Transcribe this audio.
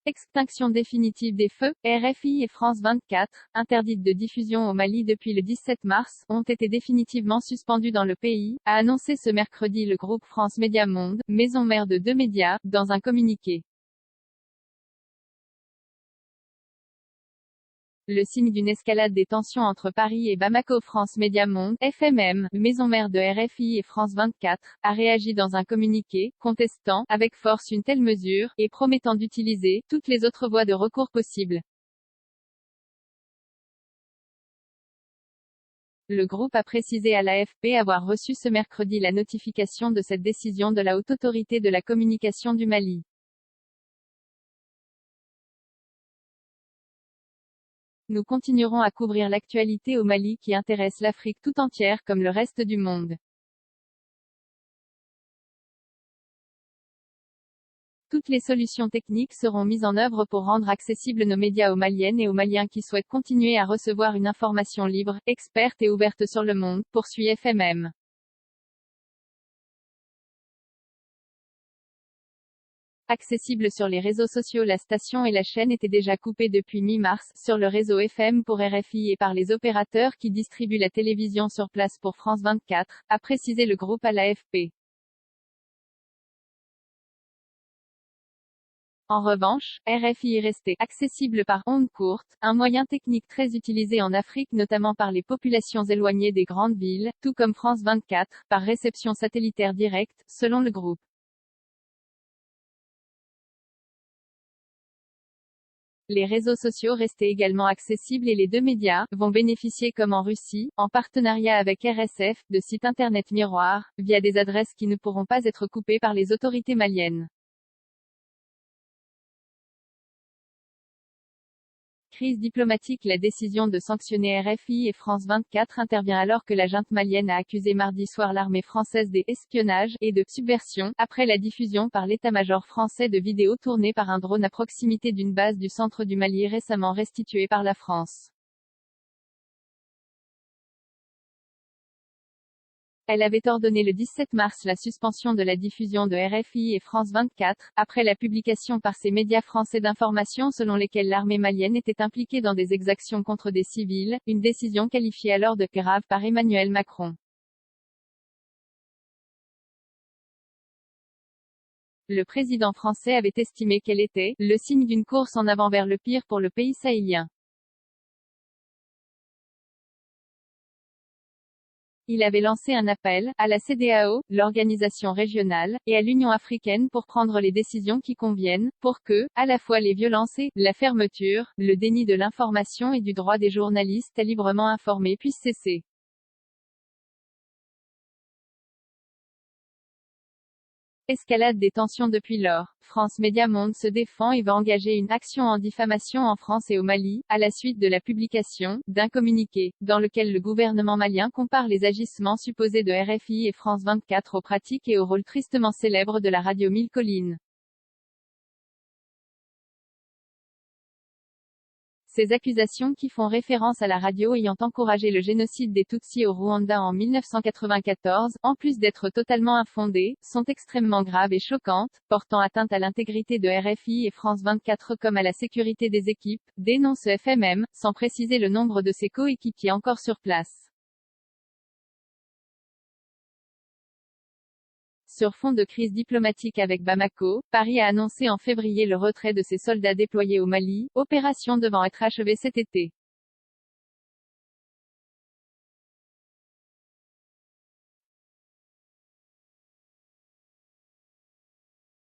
Extinction définitive des feux, RFI et France 24, interdites de diffusion au Mali depuis le 17 mars, ont été définitivement suspendues dans le pays, a annoncé ce mercredi le groupe France Médias Monde, maison mère de deux médias, dans un communiqué. Le signe d'une escalade des tensions entre Paris et Bamako. France Médias Monde, FMM, maison mère de RFI et France 24, a réagi dans un communiqué, contestant, avec force une telle mesure, et promettant d'utiliser, toutes les autres voies de recours possibles. Le groupe a précisé à l'AFP avoir reçu ce mercredi la notification de cette décision de la Haute Autorité de la Communication du Mali. Nous continuerons à couvrir l'actualité au Mali qui intéresse l'Afrique tout entière comme le reste du monde. Toutes les solutions techniques seront mises en œuvre pour rendre accessibles nos médias aux Maliennes et aux Maliens qui souhaitent continuer à recevoir une information libre, experte et ouverte sur le monde, poursuit FMM. Accessible sur les réseaux sociaux. La station et la chaîne étaient déjà coupées depuis mi-mars, sur le réseau FM pour RFI et par les opérateurs qui distribuent la télévision sur place pour France 24, a précisé le groupe à l'AFP. En revanche, RFI est resté accessible par ondes courtes, un moyen technique très utilisé en Afrique notamment par les populations éloignées des grandes villes, tout comme France 24, par réception satellitaire directe, selon le groupe. Les réseaux sociaux restaient également accessibles et les deux médias vont bénéficier comme en Russie, en partenariat avec RSF, de sites internet miroirs, via des adresses qui ne pourront pas être coupées par les autorités maliennes. Crise diplomatique. La décision de sanctionner RFI et France 24 intervient alors que la junte malienne a accusé mardi soir l'armée française d'espionnage et de subversion, après la diffusion par l'état-major français de vidéos tournées par un drone à proximité d'une base du centre du Mali récemment restituée par la France. Elle avait ordonné le 17 mars la suspension de la diffusion de RFI et France 24, après la publication par ces médias français d'informations selon lesquelles l'armée malienne était impliquée dans des exactions contre des civils, une décision qualifiée alors de grave par Emmanuel Macron. Le président français avait estimé qu'elle était le signe d'une course en avant vers le pire pour le pays sahélien. Il avait lancé un appel à la CEDEAO, l'organisation régionale, et à l'Union africaine pour prendre les décisions qui conviennent, pour que, à la fois les violences et la fermeture, le déni de l'information et du droit des journalistes à librement informer puissent cesser. Escalade des tensions depuis lors. France Médias Monde se défend et va engager une action en diffamation en France et au Mali, à la suite de la publication d'un communiqué, dans lequel le gouvernement malien compare les agissements supposés de RFI et France 24 aux pratiques et au rôle tristement célèbre de la radio Mille Collines. Ces accusations qui font référence à la radio ayant encouragé le génocide des Tutsis au Rwanda en 1994, en plus d'être totalement infondées, sont extrêmement graves et choquantes, portant atteinte à l'intégrité de RFI et France 24 comme à la sécurité des équipes, dénonce FMM, sans préciser le nombre de ses coéquipiers encore sur place. Sur fond de crise diplomatique avec Bamako, Paris a annoncé en février le retrait de ses soldats déployés au Mali, opération devant être achevée cet été.